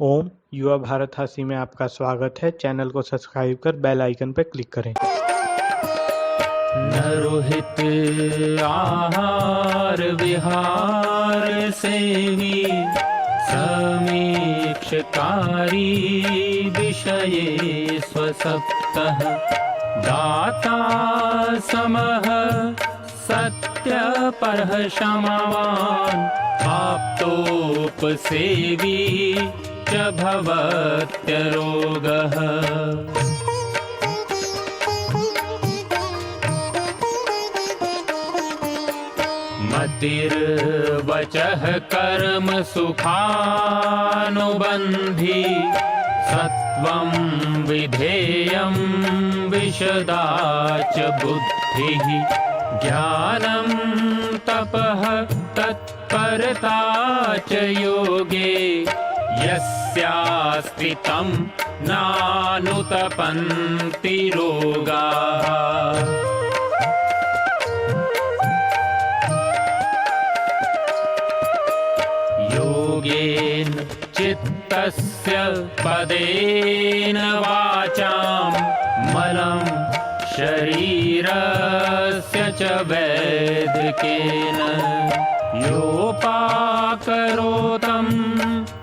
ओम युवा भारत हासी में आपका स्वागत है। चैनल को सब्सक्राइब कर बेल आइकन पर क्लिक करें। नरोहित आहार विहार सेवी समीक्षकारी विषये स्वसप्तः दाता समः सत्यपरः क्षमावान् आप्तोपसेवी च भवत्यरोगः। मतिर्वचः कर्म सुखानुबन्धी सत्वं विधेयं विशदा च बुद्धिः ज्ञानं तपः तत्परता च योगे यस्यास्ति तं नानुतपन्ति रोगाः। योगेन चित्तस्य पदेन वाचां मलं शरीरस्य च वैदिकेन योपाकरोतं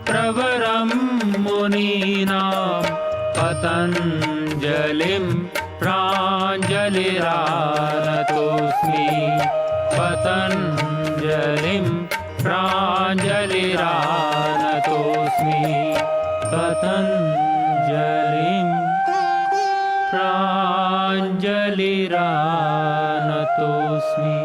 प्रवरं मुनीनां पतञ्जलिं प्राञ्जलिरानतोऽस्मि पतञ्जलिं प्राञ्जलिरानतोऽस्मि पतञ्जलिं प्राञ्जलिरानतोऽस्मि।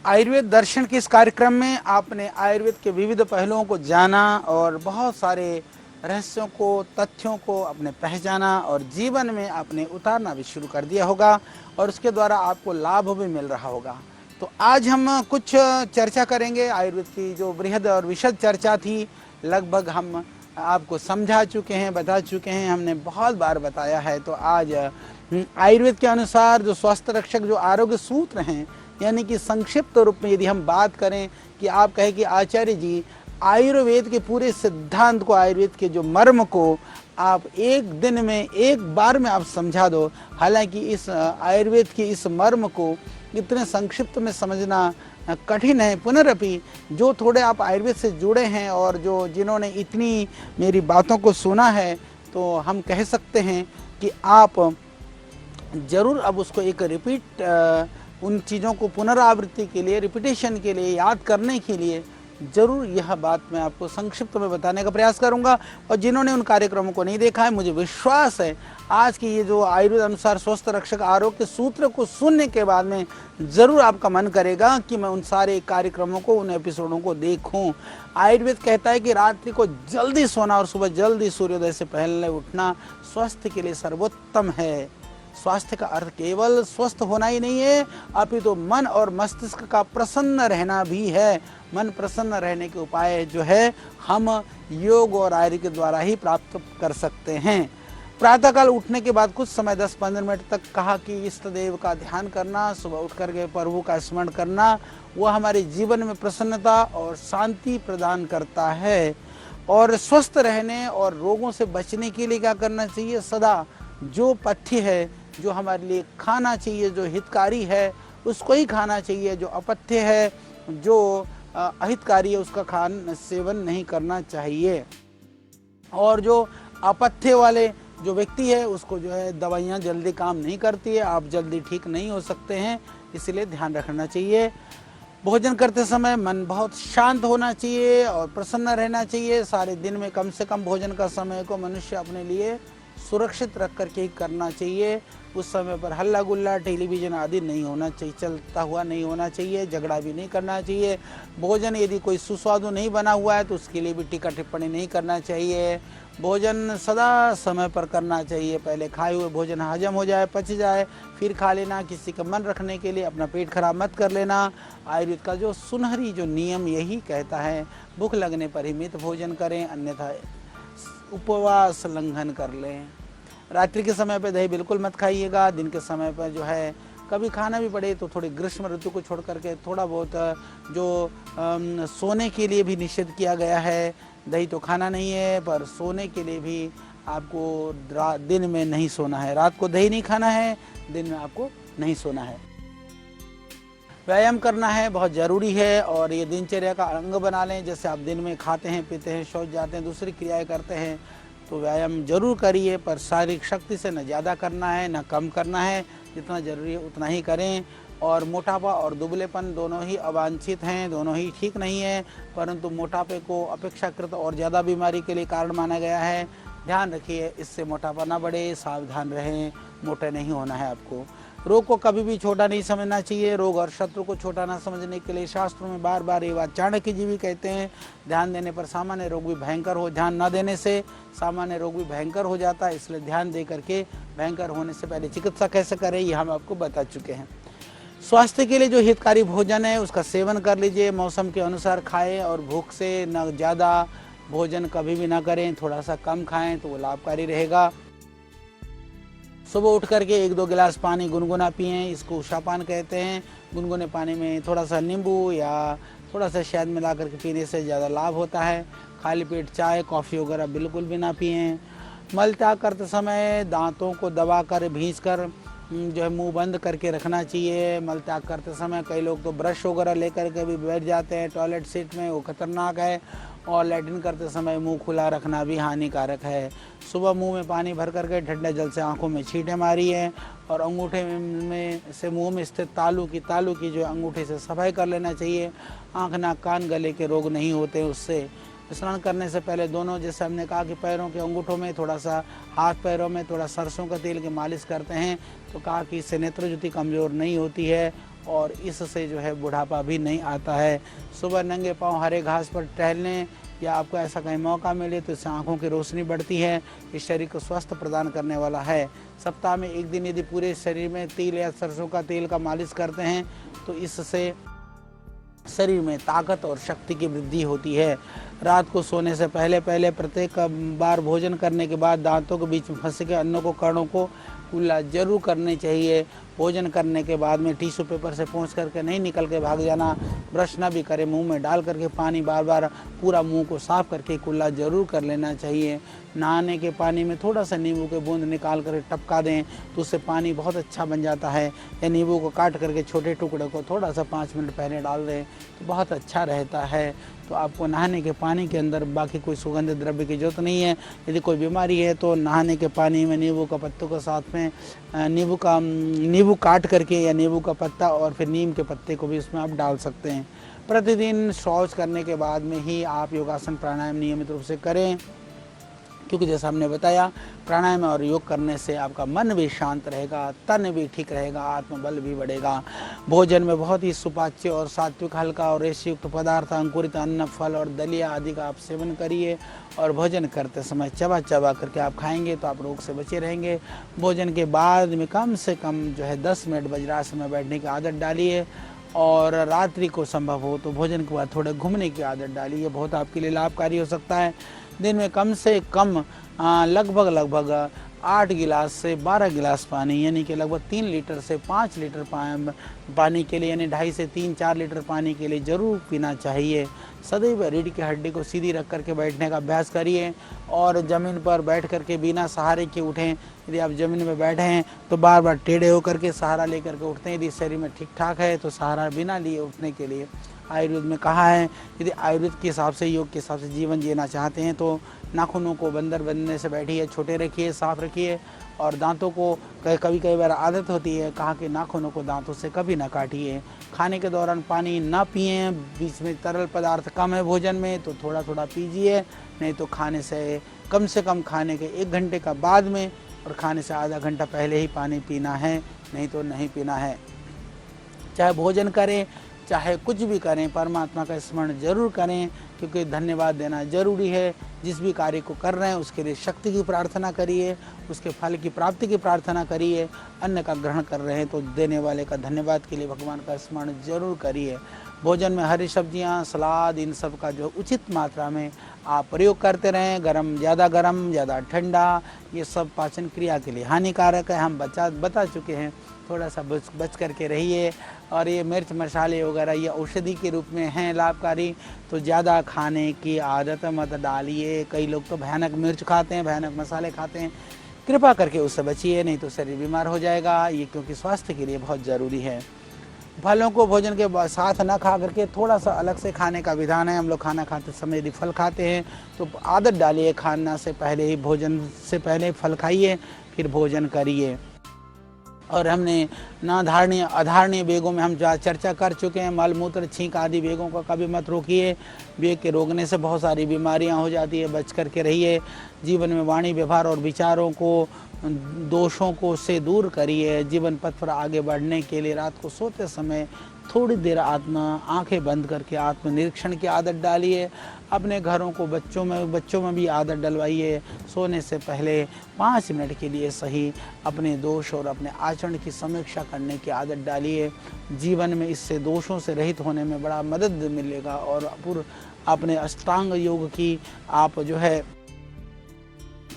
आयुर्वेद दर्शन के इस कार्यक्रम में आपने आयुर्वेद के विविध पहलुओं को जाना और बहुत सारे रहस्यों को, तथ्यों को आपने पहचाना और जीवन में आपने उतारना भी शुरू कर दिया होगा और उसके द्वारा आपको लाभ भी मिल रहा होगा। तो आज हम कुछ चर्चा करेंगे। आयुर्वेद की जो बृहद और विशद चर्चा थी लगभग हम आपको समझा चुके हैं, बता चुके हैं, हमने बहुत बार बताया है। तो आज आयुर्वेद के अनुसार जो स्वास्थ्य रक्षक जो आरोग्य सूत्र हैं, यानी कि संक्षिप्त रूप में यदि हम बात करें कि आप कहें कि आचार्य जी आयुर्वेद के पूरे सिद्धांत को, आयुर्वेद के जो मर्म को आप एक दिन में, एक बार में आप समझा दो। हालांकि इस आयुर्वेद के इस मर्म को इतने संक्षिप्त में समझना कठिन है। पुनरअपि जो थोड़े आप आयुर्वेद से जुड़े हैं और जिन्होंने इतनी मेरी बातों को सुना है, तो हम कह सकते हैं कि आप ज़रूर अब उसको एक रिपीट, उन चीज़ों को पुनरावृत्ति के लिए, रिपीटेशन के लिए, याद करने के लिए ज़रूर यह बात मैं आपको संक्षिप्त में बताने का प्रयास करूंगा। और जिन्होंने उन कार्यक्रमों को नहीं देखा है, मुझे विश्वास है आज की ये जो आयुर्वेद अनुसार स्वस्थ रक्षक आरोग्य सूत्र को सुनने के बाद में ज़रूर आपका मन करेगा कि मैं उन सारे कार्यक्रमों को, उन एपिसोडों को देखूं। आयुर्वेद कहता है कि रात्रि को जल्दी सोना और सुबह जल्दी सूर्योदय से पहले उठना स्वास्थ्य के लिए सर्वोत्तम है। स्वास्थ्य का अर्थ केवल स्वस्थ होना ही नहीं है, अपितु मन और मस्तिष्क का प्रसन्न रहना भी है। मन प्रसन्न रहने के उपाय जो है हम योग और आयुर्वेद के द्वारा ही प्राप्त कर सकते हैं। प्रातःकाल उठने के बाद कुछ समय 10-15 मिनट तक कहा कि इष्ट देव का ध्यान करना, सुबह उठ करके प्रभु का स्मरण करना, वह हमारे जीवन में प्रसन्नता और शांति प्रदान करता है। और स्वस्थ रहने और रोगों से बचने के लिए क्या करना चाहिए? सदा जो पथ्य है, जो हमारे लिए खाना चाहिए, जो हितकारी है उसको ही खाना चाहिए। जो अपथ्य है, जो अहितकारी है, उसका सेवन नहीं करना चाहिए। और जो अपथ्य वाले जो व्यक्ति है उसको जो है दवाइयाँ जल्दी काम नहीं करती है, आप जल्दी ठीक नहीं हो सकते हैं, इसलिए ध्यान रखना चाहिए। भोजन करते समय मन बहुत शांत होना चाहिए और प्रसन्न रहना चाहिए। सारे दिन में कम से कम भोजन का समय को मनुष्य अपने लिए सुरक्षित रख करके ही करना चाहिए। उस समय पर हल्ला गुल्ला, टेलीविज़न आदि नहीं होना चाहिए, चलता हुआ नहीं होना चाहिए, झगड़ा भी नहीं करना चाहिए। भोजन यदि कोई सुस्वादु नहीं बना हुआ है तो उसके लिए भी टीका टिप्पणी नहीं करना चाहिए। भोजन सदा समय पर करना चाहिए। पहले खाए हुए भोजन हजम हो जाए, पच जाए, फिर खा लेना। किसी का मन रखने के लिए अपना पेट खराब मत कर लेना। आयुर्वेद का जो सुनहरी जो नियम यही कहता है, भूख लगने पर ही मित भोजन करें, अन्यथा उपवास लंघन कर लें। रात्रि के समय पर दही बिल्कुल मत खाइएगा। दिन के समय पर जो है कभी खाना भी पड़े तो थोड़ी ग्रीष्म ऋतु को छोड़ करके थोड़ा बहुत जो सोने के लिए भी निषेध किया गया है। दही तो खाना नहीं है, पर सोने के लिए भी आपको दिन में नहीं सोना है। रात को दही नहीं खाना है, दिन में आपको नहीं सोना है। व्यायाम करना है, बहुत ज़रूरी है, और ये दिनचर्या का अंग बना लें। जैसे आप दिन में खाते हैं, पीते हैं, शौच जाते हैं, दूसरी क्रियाएं करते हैं, तो व्यायाम जरूर करिए, पर शारीरिक शक्ति से न ज़्यादा करना है न कम करना है। जितना ज़रूरी है उतना ही करें। और मोटापा और दुबलेपन दोनों ही अवांछित हैं, दोनों ही ठीक नहीं है, परंतु मोटापे को अपेक्षाकृत और ज़्यादा बीमारी के लिए कारण माना गया है। ध्यान रखिए इससे मोटापा ना बढ़े, सावधान रहें, मोटे नहीं होना है आपको। रोग को कभी भी छोटा नहीं समझना चाहिए। रोग और शत्रु को छोटा ना समझने के लिए शास्त्रों में बार बार ये बात चाणक्य जी भी कहते हैं। ध्यान देने पर सामान्य रोग भी भयंकर हो, ध्यान न देने से सामान्य रोग भी भयंकर हो जाता है। इसलिए ध्यान दे करके भयंकर होने से पहले चिकित्सा कैसे करें ये हम आपको बता चुके हैं। स्वास्थ्य के लिए जो हितकारी भोजन है उसका सेवन कर लीजिए, मौसम के अनुसार खाएं, और भूख से न ज़्यादा भोजन कभी भी ना करें, थोड़ा सा कम खाएं तो वो लाभकारी रहेगा। सुबह उठ करके 1-2 गिलास पानी गुनगुना पिएं, इसको उषापान कहते हैं। गुनगुने पानी में थोड़ा सा नींबू या थोड़ा सा शहद मिला करके पीने से ज़्यादा लाभ होता है। खाली पेट चाय कॉफ़ी वगैरह बिल्कुल भी ना पिएं। मल त्याग करते समय दांतों को दबाकर भींच कर जो है मुंह बंद करके रखना चाहिए। मल त्याग करते समय कई लोग तो ब्रश वगैरह लेकर के भी बैठ जाते हैं टॉयलेट सीट में, वो खतरनाक है। और लैट्रिन करते समय मुंह खुला रखना भी हानिकारक है। सुबह मुंह में पानी भर करके ठंडे जल से आंखों में छींटे मारिए, और अंगूठे में से मुंह में स्थित तालू की जो अंगूठे से सफाई कर लेना चाहिए। आँख नाक कान गले के रोग नहीं होते उससे। स्नान करने से पहले दोनों, जैसे हमने कहा कि पैरों के अंगूठों में थोड़ा सा, हाथ पैरों में थोड़ा सरसों का तेल की मालिश करते हैं, तो कहा कि इससे नेत्र ज्योति कमज़ोर नहीं होती है और इससे जो है बुढ़ापा भी नहीं आता है। सुबह नंगे पांव हरे घास पर टहलने या आपको ऐसा कहीं मौका मिले तो इससे आँखों की रोशनी बढ़ती है। इस शरीर को स्वस्थ प्रदान करने वाला है। सप्ताह में 1 दिन यदि पूरे शरीर में तिल या सरसों का तेल का मालिश करते हैं तो इससे शरीर में ताकत और शक्ति की वृद्धि होती है। रात को सोने से पहले प्रत्येक बार भोजन करने के बाद दांतों के बीच में फंसे के अन्नों को, कणों को कुल्ला जरूर करनी चाहिए। भोजन करने के बाद में टिश्यू पेपर से पोंछ करके नहीं निकल के भाग जाना। ब्रश ना भी करें, मुंह में डाल करके पानी बार बार पूरा मुंह को साफ करके कुल्ला जरूर कर लेना चाहिए। नहाने के पानी में थोड़ा सा नींबू के बूंद निकाल कर टपका दें तो उससे पानी बहुत अच्छा बन जाता है। या नींबू को काट करके छोटे टुकड़े को थोड़ा सा 5 मिनट पहले डाल दें तो बहुत अच्छा रहता है। तो आपको नहाने के पानी के अंदर बाकी कोई सुगंधित द्रव्य की जरूरत नहीं है। यदि कोई बीमारी है तो नहाने के पानी में नींबू का पत्तों के साथ में नींबू काट करके या नींबू का पत्ता और फिर नीम के पत्ते को भी उसमें आप डाल सकते हैं। प्रतिदिन शौच करने के बाद में ही आप योगासन प्राणायाम नियमित रूप से करें, क्योंकि जैसा हमने बताया प्राणायाम और योग करने से आपका मन भी शांत रहेगा, तन भी ठीक रहेगा, आत्मबल भी बढ़ेगा। भोजन में बहुत ही सुपाच्य और सात्विक, हल्का और रेशयुक्त पदार्थ, अंकुरित अन्न, फल और दलिया आदि का आप सेवन करिए। और भोजन करते समय चबा चबा करके आप खाएंगे तो आप रोग से बचे रहेंगे। भोजन के बाद में कम से कम जो है 10 मिनट वज्रासन में बैठने की आदत डालिए। और रात्रि को संभव हो तो भोजन के बाद थोड़े घूमने की आदत डालिए, बहुत आपके लिए लाभकारी हो सकता है। दिन में कम से कम लगभग 8 गिलास से 12 गिलास पानी, यानी कि लगभग 3 लीटर से 5 लीटर पानी के लिए, यानी 2.5 से 3-4 लीटर पानी के लिए ज़रूर पीना चाहिए। सदैव रीढ़ की हड्डी को सीधी रख करके बैठने का अभ्यास करिए। और ज़मीन पर बैठ करके बिना सहारे के उठें। यदि आप ज़मीन में बैठे हैं तो बार बार टेढ़े होकर के सहारा लेकर के उठते हैं। यदि शरीर में ठीक ठाक है तो सहारा बिना लिए उठने के लिए आयुर्वेद में कहा है। यदि आयुर्वेद के हिसाब से, योग के हिसाब से जीवन जीना चाहते हैं तो नाखूनों को बंदर बनने से बैठिए, छोटे रखिए, साफ रखिए। और दांतों को कई बार आदत होती है, कहा कि नाखूनों को दांतों से कभी ना काटिए। खाने के दौरान पानी ना पिएं। बीच में तरल पदार्थ कम है भोजन में तो थोड़ा थोड़ा पीजिए, नहीं तो खाने से कम खाने के 1 घंटे का बाद में और खाने से आधा घंटा पहले ही पानी पीना है, नहीं तो नहीं पीना है। चाहे भोजन करें चाहे कुछ भी करें, परमात्मा का स्मरण जरूर करें, क्योंकि धन्यवाद देना जरूरी है। जिस भी कार्य को कर रहे हैं उसके लिए शक्ति की प्रार्थना करिए, उसके फल की प्राप्ति की प्रार्थना करिए। अन्न का ग्रहण कर रहे हैं तो देने वाले का धन्यवाद के लिए भगवान का स्मरण जरूर करिए। भोजन में हरी सब्जियां, सलाद, इन सब का जो उचित मात्रा में आप प्रयोग करते रहें। गर्म, ज़्यादा ठंडा, ये सब पाचन क्रिया के लिए हानिकारक है, हम बता चुके हैं। थोड़ा सा बच करके रहिए। और ये मिर्च मसाले वगैरह ये औषधि के रूप में हैं लाभकारी, तो ज़्यादा खाने की आदत मत डालिए। कई लोग तो भयानक मिर्च खाते हैं, भयानक मसाले खाते हैं, कृपा करके उससे बचिए, नहीं तो शरीर बीमार हो जाएगा ये, क्योंकि स्वास्थ्य के लिए बहुत ज़रूरी है। फलों को भोजन के साथ न खा करके थोड़ा सा अलग से खाने का विधान है। हम लोग खाना खाते समय यदि फल खाते हैं तो आदत डालिए, खाना से पहले ही, भोजन से पहले फल खाइए, फिर भोजन करिए। और हमने नाधारणीय अधारणीय वेगों में हम चर्चा कर चुके हैं। मल मूत्र छींक आदि वेगों का कभी मत रोकिए। वेग के रोकने से बहुत सारी बीमारियां हो जाती है, बच करके रहिए। जीवन में वाणी, व्यवहार और विचारों को, दोषों को से दूर करिए। जीवन पथ पर आगे बढ़ने के लिए रात को सोते समय थोड़ी देर आंखें बंद करके आत्मनिरीक्षण की आदत डालिए। अपने घरों को बच्चों में भी आदत डलवाइए। सोने से पहले 5 मिनट के लिए सही अपने दोष और अपने आचरण की समीक्षा करने की आदत डालिए। जीवन में इससे दोषों से रहित होने में बड़ा मदद मिलेगा। और अपने अष्टांग योग की आप जो है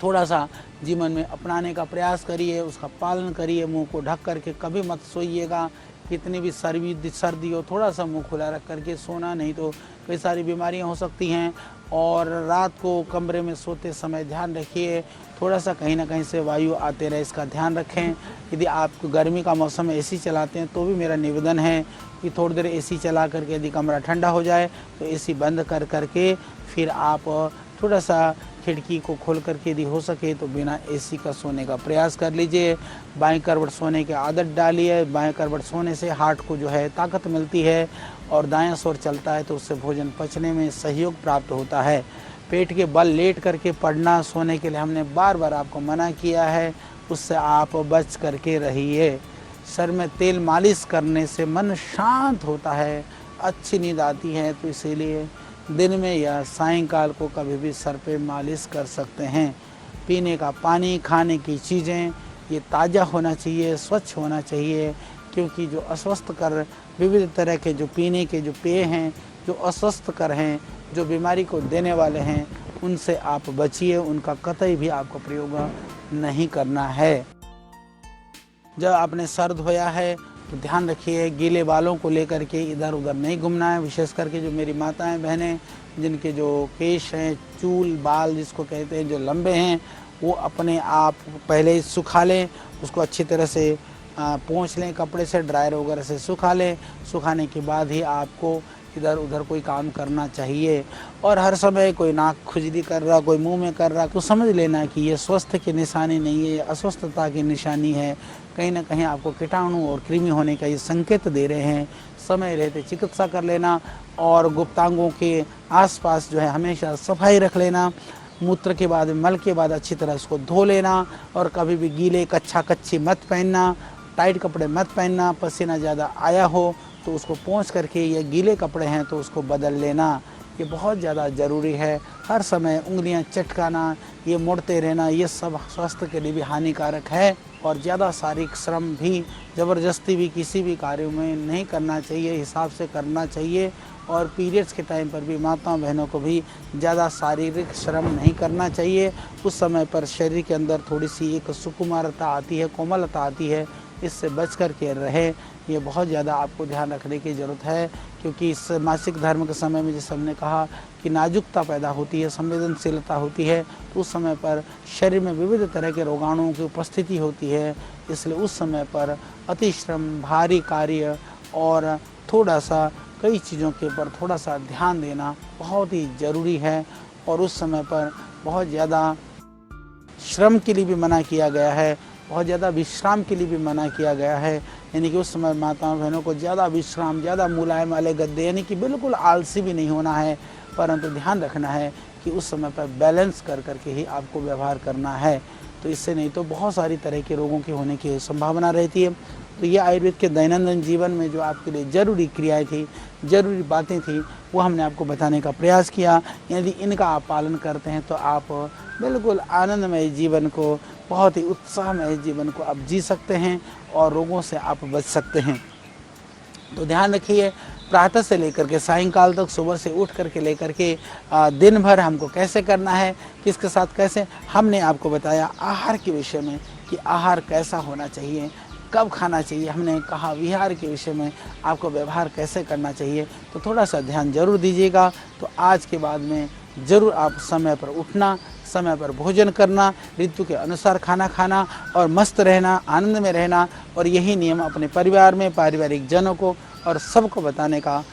थोड़ा सा जीवन में अपनाने का प्रयास करिए, उसका पालन करिए। मुंह को ढक करके कभी मत सोइएगा। कितनी भी सर्दी हो, थोड़ा सा मुंह खुला रख करके सोना, नहीं तो कई सारी बीमारियां हो सकती हैं। और रात को कमरे में सोते समय ध्यान रखिए, थोड़ा सा कहीं ना कहीं से वायु आते रहे, इसका ध्यान रखें। यदि आप गर्मी का मौसम में एसी चलाते हैं तो भी मेरा निवेदन है कि थोड़ी देर एसी चला करके यदि कमरा ठंडा हो जाए तो एसी बंद कर करके फिर आप थोड़ा सा खिड़की को खोल करके यदि हो सके तो बिना एसी का सोने का प्रयास कर लीजिए। बाएं करवट सोने की आदत डालिए। बाएं करवट सोने से हार्ट को जो है ताकत मिलती है और दायां ओर चलता है तो उससे भोजन पचने में सहयोग प्राप्त होता है। पेट के बल लेट करके पड़ना सोने के लिए हमने बार बार आपको मना किया है, उससे आप बच करके रहिए। सर में तेल मालिश करने से मन शांत होता है, अच्छी नींद आती है, तो इसीलिए दिन में या सायंकाल को कभी भी सर पे मालिश कर सकते हैं। पीने का पानी, खाने की चीज़ें ये ताज़ा होना चाहिए, स्वच्छ होना चाहिए, क्योंकि जो अस्वस्थकर विविध तरह के जो पीने के जो पेय हैं, जो अस्वस्थकर हैं, जो बीमारी को देने वाले हैं, उनसे आप बचिए। उनका कतई भी आपको प्रयोग नहीं करना है। जब आपने सर धोया है तो ध्यान रखिए, गीले बालों को लेकर के इधर उधर नहीं घूमना है। विशेष करके जो मेरी माताएं बहनें जिनके जो केश हैं, चूल बाल जिसको कहते हैं, जो लंबे हैं, वो अपने आप पहले ही सुखा लें, उसको अच्छी तरह से पोंछ लें, कपड़े से ड्रायर वगैरह से सुखा लें। सुखाने के बाद ही आपको इधर उधर कोई काम करना चाहिए। और हर समय कोई नाक खुजली कर रहा, कोई मुंह में कर रहा, तो समझ लेना कि ये स्वस्थ की निशानी नहीं है, ये अस्वस्थता की निशानी है। कहीं ना कहीं आपको कीटाणु और कृमि होने का ये संकेत दे रहे हैं। समय रहते चिकित्सा कर लेना और गुप्तांगों के आसपास जो है हमेशा सफाई रख लेना। मूत्र के बाद, मल के बाद अच्छी तरह उसको धो लेना। और कभी भी गीले कच्ची मत पहनना, टाइट कपड़े मत पहनना। पसीना ज़्यादा आया हो तो उसको पोंछ करके, ये गीले कपड़े हैं तो उसको बदल लेना, ये बहुत ज़्यादा ज़रूरी है। हर समय उंगलियां चटकाना, ये मुड़ते रहना, ये सब स्वास्थ्य के लिए भी हानिकारक है। और ज़्यादा शारीरिक श्रम भी, ज़बरदस्ती भी किसी भी कार्य में नहीं करना चाहिए, हिसाब से करना चाहिए। और पीरियड्स के टाइम पर भी माताओं बहनों को भी ज़्यादा शारीरिक श्रम नहीं करना चाहिए। उस समय पर शरीर के अंदर थोड़ी सी एक सुकुमारता आती है, कोमलता आती है, इससे बच कर के रहे। ये बहुत ज़्यादा आपको ध्यान रखने की ज़रूरत है, क्योंकि इस मासिक धर्म के समय में जैसे हमने कहा कि नाजुकता पैदा होती है, संवेदनशीलता होती है, तो उस समय पर शरीर में विविध तरह के रोगाणुओं की उपस्थिति होती है। इसलिए उस समय पर अतिश्रम, भारी कार्य और थोड़ा सा कई चीज़ों के ऊपर थोड़ा सा ध्यान देना बहुत ही ज़रूरी है। और उस समय पर बहुत ज़्यादा श्रम के लिए भी मना किया गया है, बहुत ज़्यादा विश्राम के लिए भी मना किया गया है। यानी कि उस समय माताओं बहनों को ज़्यादा विश्राम, ज़्यादा मुलायम वाले गद्दे, यानी कि बिल्कुल आलसी भी नहीं होना है, परंतु ध्यान रखना है कि उस समय पर बैलेंस कर करके ही आपको व्यवहार करना है। तो इससे नहीं तो बहुत सारी तरह के रोगों के होने की संभावना रहती है। तो ये आयुर्वेद के दैनंदिन जीवन में जो आपके लिए ज़रूरी क्रियाएं थी, ज़रूरी बातें थी, वो हमने आपको बताने का प्रयास किया। यदि इनका आप पालन करते हैं तो आप बिल्कुल आनंदमय जीवन को, बहुत ही उत्साहमय जीवन को आप जी सकते हैं और रोगों से आप बच सकते हैं। तो ध्यान रखिए, प्रातः से लेकर के सायंकाल तक, सुबह से उठ करके लेकर के दिन भर हमको कैसे करना है, किसके साथ कैसे, हमने आपको बताया आहार के विषय में कि आहार कैसा होना चाहिए, कब खाना चाहिए। हमने कहा विहार के विषय में आपको व्यवहार कैसे करना चाहिए। तो थोड़ा सा ध्यान जरूर दीजिएगा। तो आज के बाद में ज़रूर आप समय पर उठना, समय पर भोजन करना, ऋतु के अनुसार खाना खाना और मस्त रहना, आनंद में रहना, और यही नियम अपने परिवार में, पारिवारिक जनों को और सबको बताने का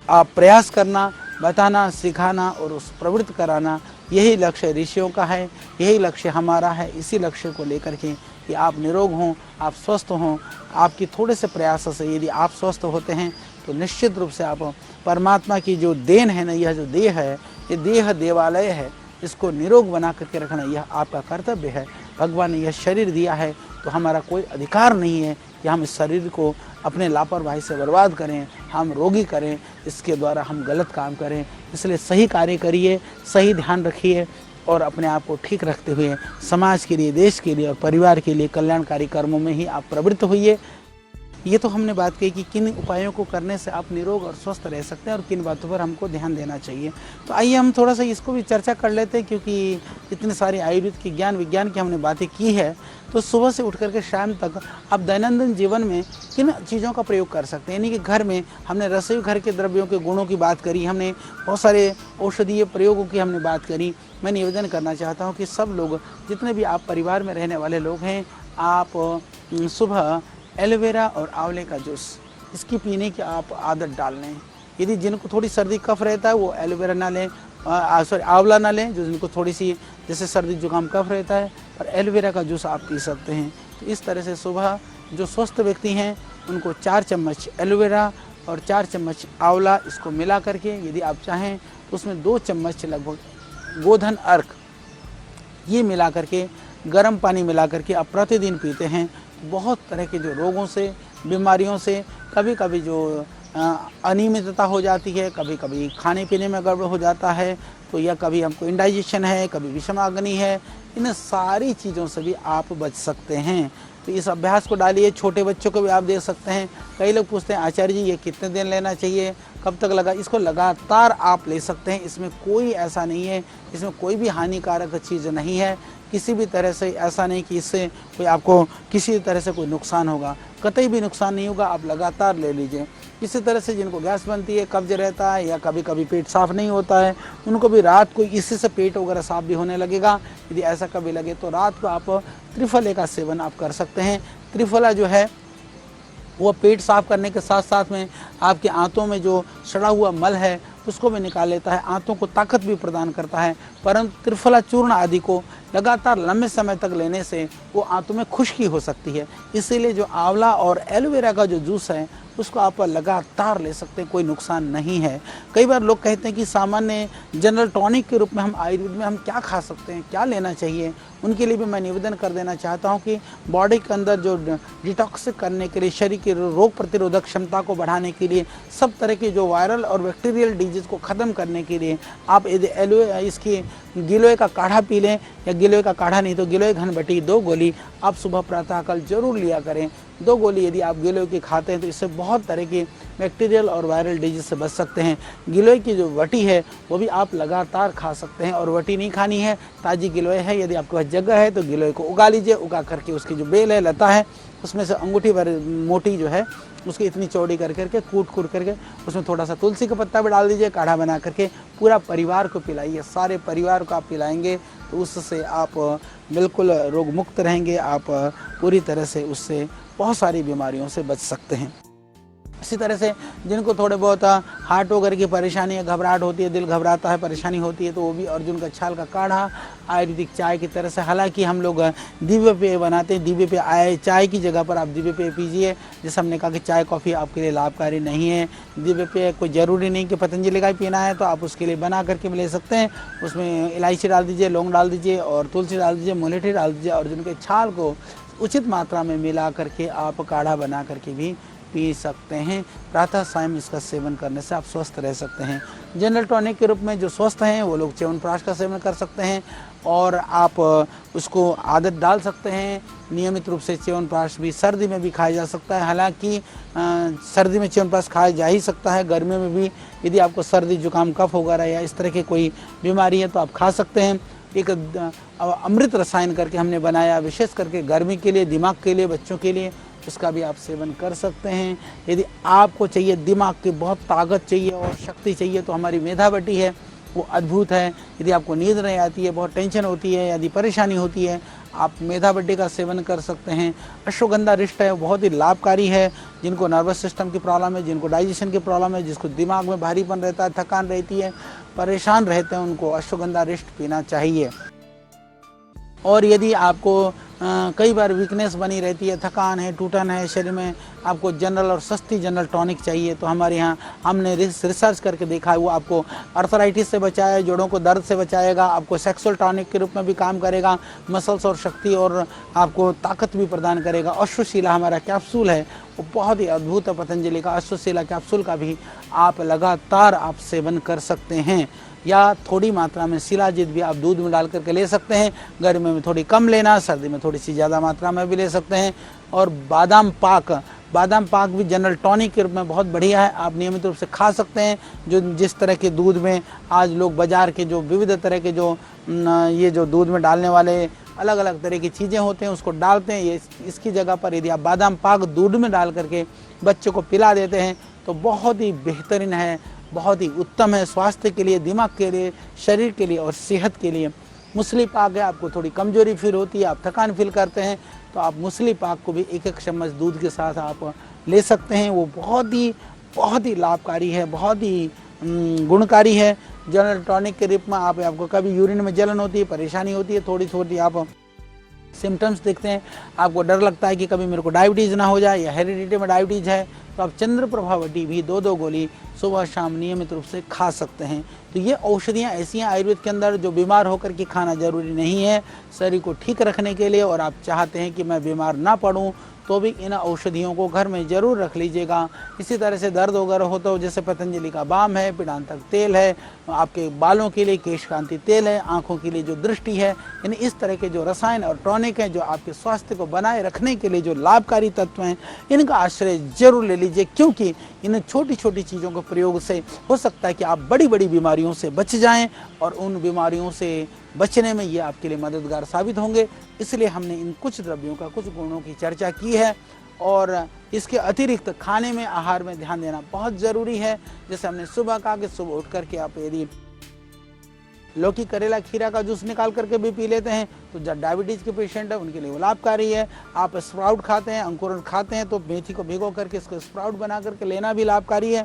आप प्रयास करना, बताना, सिखाना और उस प्रवृत्त कराना। यही लक्ष्य ऋषियों का है, यही लक्ष्य हमारा है। इसी लक्ष्य को लेकर के कि आप निरोग हों, आप स्वस्थ हों। आपकी थोड़े से प्रयासों से यदि आप स्वस्थ होते हैं तो निश्चित रूप से आप परमात्मा की जो देन है ना, यह जो देह है, ये देह देवालय है, इसको निरोग बना करके रखना यह आपका कर्तव्य है। भगवान ने यह शरीर दिया है तो हमारा कोई अधिकार नहीं है कि हम इस शरीर को अपने लापरवाही से बर्बाद करें, हम रोगी करें, इसके द्वारा हम गलत काम करें। इसलिए सही कार्य करिए, सही ध्यान रखिए और अपने आप को ठीक रखते हुए समाज के लिए, देश के लिए और परिवार के लिए कल्याणकारी कर्मों में ही आप प्रवृत्त होइए। ये तो हमने बात कही कि किन उपायों को करने से आप निरोग और स्वस्थ रह सकते हैं और किन बातों पर हमको ध्यान देना चाहिए। तो आइए हम थोड़ा सा इसको भी चर्चा कर लेते हैं, क्योंकि इतने सारे आयुर्वेद की ज्ञान विज्ञान की हमने बातें की है। तो सुबह से उठ करके शाम तक आप दैनंदिन जीवन में किन चीज़ों का प्रयोग कर सकते हैं। यानी कि घर में हमने रसोई घर के द्रव्यों के गुणों की बात करी, हमने बहुत सारे औषधीय प्रयोगों की हमने बात करी। मैं निवेदन करना चाहता हूँ कि सब लोग, जितने भी आप परिवार में रहने वाले लोग हैं, आप सुबह एलोवेरा और आंवले का जूस, इसकी पीने की आप आदत डाल लें। यदि जिनको थोड़ी सर्दी कफ रहता है वो एलोवेरा ना लें, आंवला ना लें। जो जिनको थोड़ी सी जैसे सर्दी जुकाम कफ रहता है, और एलोवेरा का जूस आप पी सकते हैं। तो इस तरह से सुबह जो स्वस्थ व्यक्ति हैं उनको 4 चम्मच एलोवेरा और 4 चम्मच आंवला, इसको मिला करके यदि आप चाहें तो उसमें 2 चम्मच लगभग गोधन अर्क, ये मिला करके गर्म पानी मिला करके आप प्रतिदिन पीते हैं। बहुत तरह के जो रोगों से, बीमारियों से, कभी कभी जो अनियमितता हो जाती है, कभी कभी खाने पीने में गड़बड़ हो जाता है, तो या कभी हमको इंडाइजेशन है, कभी विषमाग्नि है, इन सारी चीज़ों से भी आप बच सकते हैं। तो इस अभ्यास को डालिए। छोटे बच्चों को भी आप दे सकते हैं। कई लोग पूछते हैं आचार्य जी ये कितने दिन लेना चाहिए, कब तक लगा? इसको लगातार आप ले सकते हैं। इसमें कोई ऐसा नहीं है, इसमें कोई भी हानिकारक चीज़ नहीं है। किसी भी तरह से ऐसा नहीं कि इससे कोई आपको किसी तरह से कोई नुकसान होगा, कतई भी नुकसान नहीं होगा। आप लगातार ले लीजिए। इसी तरह से जिनको गैस बनती है, कब्ज रहता है, या कभी कभी पेट साफ नहीं होता है, उनको भी रात को इससे से पेट वगैरह साफ भी होने लगेगा। यदि ऐसा कभी लगे तो रात को आप त्रिफले का सेवन आप कर सकते हैं। त्रिफला जो है वो पेट साफ करने के साथ साथ में आपके आंतों में जो सड़ा हुआ मल है उसको भी निकाल लेता है, आंतों को ताकत भी प्रदान करता है। परंतु त्रिफला चूर्ण आदि को लगातार लंबे समय तक लेने से वो आंतों में खुश्की हो सकती है। इसीलिए जो आंवला और एलोवेरा का जो जूस है उसको आप लगातार ले सकते हैं, कोई नुकसान नहीं है। कई बार लोग कहते हैं कि सामान्य जनरल टॉनिक के रूप में हम आयुर्वेद में हम क्या खा सकते हैं, क्या लेना चाहिए। उनके लिए भी मैं निवेदन कर देना चाहता हूं कि बॉडी के अंदर जो डिटॉक्सिक करने के लिए, शरीर की रोग प्रतिरोधक क्षमता को बढ़ाने के लिए, सब तरह की जो वायरल और बैक्टीरियल डिजीज़ को ख़त्म करने के लिए आप यदि इसकी गिलोय का काढ़ा पी लें, या गिलोय का काढ़ा नहीं तो गिलोय घनबटी 2 गोली आप सुबह प्रातःकाल जरूर लिया करें। 2 गोली यदि आप गिलोय की खाते हैं तो इससे बहुत तरह की बैक्टीरियल और वायरल डिजीज से बच सकते हैं। गिलोय की जो वटी है वो भी आप लगातार खा सकते हैं, और वटी नहीं खानी है, ताज़ी गिलोय है, यदि आपके पास जगह है तो गिलोय को उगा लीजिए। उगा करके उसकी जो बेल है, लता है, उसमें से अंगूठी भर मोटी जो है उसकी इतनी चौड़ी कर करके कूट करके उसमें थोड़ा सा तुलसी का पत्ता भी डाल दीजिए। काढ़ा बना करके पूरा परिवार को पिलाइए। सारे परिवार को आप पिलाएंगे तो उससे आप बिल्कुल रोग मुक्त रहेंगे। आप पूरी तरह से उससे बहुत सारी बीमारियों से बच सकते हैं। इसी तरह से जिनको थोड़े बहुत हार्ट वगैरह की परेशानी है, घबराहट होती है, दिल घबराता है, परेशानी होती है, तो वो भी अर्जुन का छाल का काढ़ा आयुर्वेदिक चाय की तरह से, हालांकि हम लोग दिव्य पेय बनाते हैं, दिव्य पेय आए चाय की जगह पर आप दिव्य पेय पीजिए। जैसे हमने कहा कि चाय कॉफ़ी आपके लिए लाभकारी नहीं है। दिव्य पेय कोई ज़रूरी नहीं कि पतंजलि का ही पीना है, तो आप उसके लिए बना करके ले सकते हैं। उसमें इलायची डाल दीजिए, लौंग डाल दीजिए और तुलसी डाल दीजिए, मुलेठी डाल दीजिए, अर्जुन के छाल को उचित मात्रा में मिला करके आप काढ़ा बना करके भी पी सकते हैं। प्रातः सायं इसका सेवन करने से आप स्वस्थ रह सकते हैं। जनरल टॉनिक के रूप में जो स्वस्थ हैं वो लोग च्यवनप्राश का सेवन कर सकते हैं और आप उसको आदत डाल सकते हैं। नियमित रूप से च्यवनप्राश भी सर्दी में भी खाया जा सकता है। हालांकि सर्दी में च्यवनप्राश खाया जा ही सकता है, गर्मी में भी यदि आपको सर्दी जुकाम कफ वगैरह या इस तरह की कोई बीमारी है तो आप खा सकते हैं। एक अमृत रसायन करके हमने बनाया विशेष करके गर्मी के लिए, दिमाग के लिए, बच्चों के लिए, उसका भी आप सेवन कर सकते हैं। यदि आपको चाहिए दिमाग की बहुत ताकत चाहिए और शक्ति चाहिए तो हमारी मेधावटी है, वो अद्भुत है। यदि आपको नींद नहीं आती है, बहुत टेंशन होती है, यदि परेशानी होती है, आप मेधावटी का सेवन कर सकते हैं। अश्वगंधा रिष्ट है, बहुत ही लाभकारी है। जिनको नर्वस सिस्टम की प्रॉब्लम है, जिनको डाइजेशन की प्रॉब्लम है, जिसको दिमाग में भारीपन रहता है, थकान रहती है, परेशान रहते हैं, उनको अश्वगंधा रिष्ट पीना चाहिए। और यदि आपको कई बार वीकनेस बनी रहती है, थकान है, टूटन है शरीर में, आपको जनरल और सस्ती जनरल टॉनिक चाहिए तो हमारे यहाँ हमने रिसर्च करके देखा है वो आपको अर्थराइटिस से बचाए, जोड़ों को दर्द से बचाएगा, आपको सेक्सुअल टॉनिक के रूप में भी काम करेगा, मसल्स और शक्ति और आपको ताकत भी प्रदान करेगा। अश्वशिला हमारा कैप्सूल है वो बहुत ही अद्भुत है, पतंजलि का अश्वशिला कैप्सूल का भी आप लगातार आप सेवन कर सकते हैं। या थोड़ी मात्रा में शिलाजीत भी आप दूध में डाल करके ले सकते हैं। गर्मी में थोड़ी कम लेना, सर्दी में थोड़ी सी ज़्यादा मात्रा में भी ले सकते हैं। और बादाम पाक भी जनरल टॉनिक के रूप में बहुत बढ़िया है, आप नियमित रूप से खा सकते हैं। जो जिस तरह के दूध में आज लोग बाज़ार के जो विविध तरह के जो ये जो दूध में डालने वाले अलग अलग तरह की चीज़ें होते हैं उसको डालते हैं, ये इसकी जगह पर यदि आप बादाम पाक दूध में डाल करके बच्चों को पिला देते हैं तो बहुत ही बेहतरीन है, बहुत ही उत्तम है स्वास्थ्य के लिए, दिमाग के लिए, शरीर के लिए और सेहत के लिए। मूसली पाक है, आपको थोड़ी कमजोरी फील होती है, आप थकान फील करते हैं तो आप मूसली पाक को भी एक एक चम्मच दूध के साथ आप ले सकते हैं। वो बहुत ही लाभकारी है, बहुत ही गुणकारी है। जनरल टॉनिक के रूप में आपको कभी यूरिन में जलन होती है, परेशानी होती है, थोड़ी थोड़ी आप सिम्टम्स देखते हैं, आपको डर लगता है कि कभी मेरे को डायबिटीज़ ना हो जाए या हेरिडिटी में डायबिटीज़ है तो आप चंद्रप्रभावटी भी 2-2 गोली सुबह शाम नियमित रूप से खा सकते हैं। तो ये औषधियाँ ऐसी हैं आयुर्वेद के अंदर जो बीमार होकर के खाना जरूरी नहीं है, शरीर को ठीक रखने के लिए। और आप चाहते हैं कि मैं बीमार ना पड़ूं तो भी इन औषधियों को घर में ज़रूर रख लीजिएगा। इसी तरह से दर्द वगैरह हो तो जैसे पतंजलि का बाम है, पिडांतक तेल है, आपके बालों के लिए केश कांति तेल है, आँखों के लिए जो दृष्टि है, यानी इस तरह के जो रसायन और टॉनिक हैं जो आपके स्वास्थ्य को बनाए रखने के लिए जो लाभकारी तत्व हैं, इनका आश्रय जरूर ले लीजिए। क्योंकि इन छोटी छोटी चीज़ों के प्रयोग से हो सकता है कि आप बड़ी बड़ी बीमारियों से बच जाएँ और उन बीमारियों से बचने में ये आपके लिए मददगार साबित होंगे। इसलिए हमने इन कुछ द्रव्यों का, कुछ गुणों की चर्चा की है। और इसके अतिरिक्त खाने में, आहार में ध्यान देना बहुत ज़रूरी है। जैसे हमने सुबह कहा कि सुबह उठ करके आप यदि लौकी, करेला, खीरा का जूस निकाल करके भी पी लेते हैं तो जब डायबिटीज़ के पेशेंट है उनके लिए वो लाभकारी है। आप स्प्राउट खाते हैं, अंकुरन खाते हैं तो मेथी को भिगो करके इसको स्प्राउट बना करके लेना भी लाभकारी है।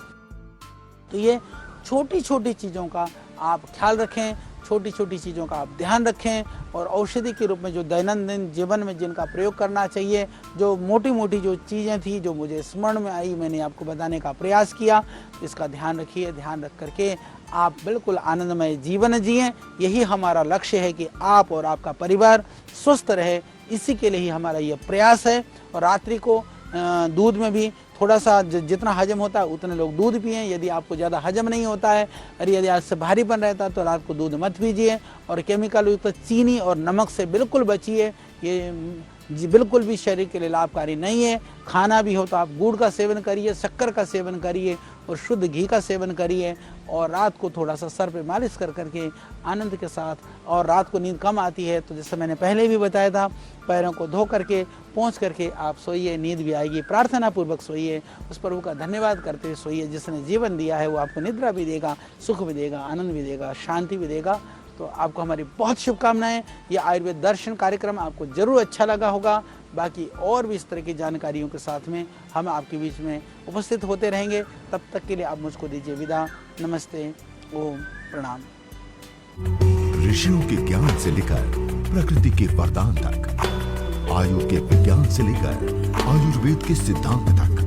तो ये छोटी छोटी चीज़ों का आप ख्याल रखें, छोटी छोटी चीज़ों का आप ध्यान रखें। और औषधि के रूप में जो दैनंदिन जीवन में जिनका प्रयोग करना चाहिए, जो मोटी मोटी जो चीज़ें थी जो मुझे स्मरण में आई, मैंने आपको बताने का प्रयास किया। इसका ध्यान रखिए, ध्यान रख करके आप बिल्कुल आनंदमय जीवन जिएं। यही हमारा लक्ष्य है कि आप और आपका परिवार स्वस्थ रहे, इसी के लिए ही हमारा ये प्रयास है। और रात्रि को दूध में भी थोड़ा सा जितना हजम होता है उतने लोग दूध पिएं। यदि आपको ज़्यादा हजम नहीं होता है और यदि आज से भारीपन रहता है तो रात को दूध मत पीजिए। और केमिकल युक्त चीनी और नमक से बिल्कुल बचिए, ये बिल्कुल भी शरीर के लिए लाभकारी नहीं है। खाना भी हो तो आप गुड़ का सेवन करिए, शक्कर का सेवन करिए और शुद्ध घी का सेवन करिए। और रात को थोड़ा सा सर पे मालिश कर करके आनंद के साथ, और रात को नींद कम आती है तो जैसे मैंने पहले भी बताया था, पैरों को धो करके पहुँच करके आप सोइए, नींद भी आएगी। प्रार्थना पूर्वक सोइए, उस प्रभु का धन्यवाद करते हुए सोइए जिसने जीवन दिया है। वो आपको निद्रा भी देगा, सुख भी देगा, आनंद भी देगा, शांति भी देगा। तो आपको हमारी बहुत शुभकामनाएं। ये आयुर्वेद दर्शन कार्यक्रम आपको जरूर अच्छा लगा होगा। बाकी और भी इस तरह की जानकारियों के साथ में हम आपके बीच में उपस्थित होते रहेंगे। तब तक के लिए आप मुझको दीजिए विदा। नमस्ते, ओम, प्रणाम। ऋषियों के ज्ञान से लेकर प्रकृति के वरदान तक, आयु के विज्ञान से लेकर आयुर्वेद के सिद्धांत तक,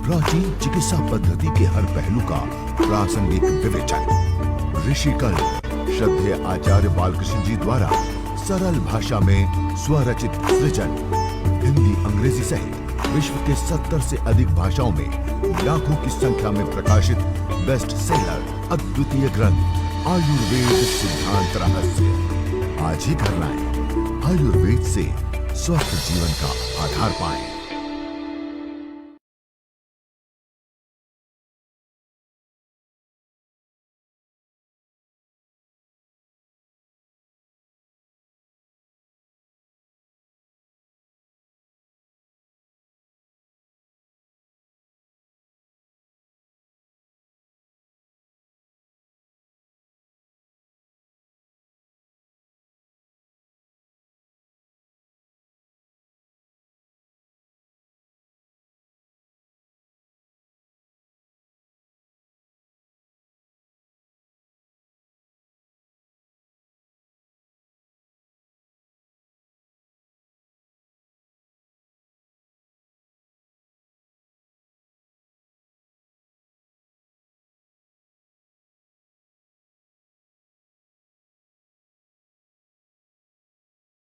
प्राचीन चिकित्सा पद्धति के हर पहलू का प्रासंगिक विवेचन। ऋषिकल श्रद्धेय आचार्य बालकृष्ण जी द्वारा सरल भाषा में स्वरचित सृजन। हिंदी, अंग्रेजी सहित विश्व के 70 से अधिक भाषाओं में लाखों की संख्या में प्रकाशित बेस्ट सेलर अद्वितीय ग्रंथ आयुर्वेद सिद्धांत रहस्य आज ही घर लाएं। आयुर्वेद से स्वस्थ जीवन का आधार पाएं।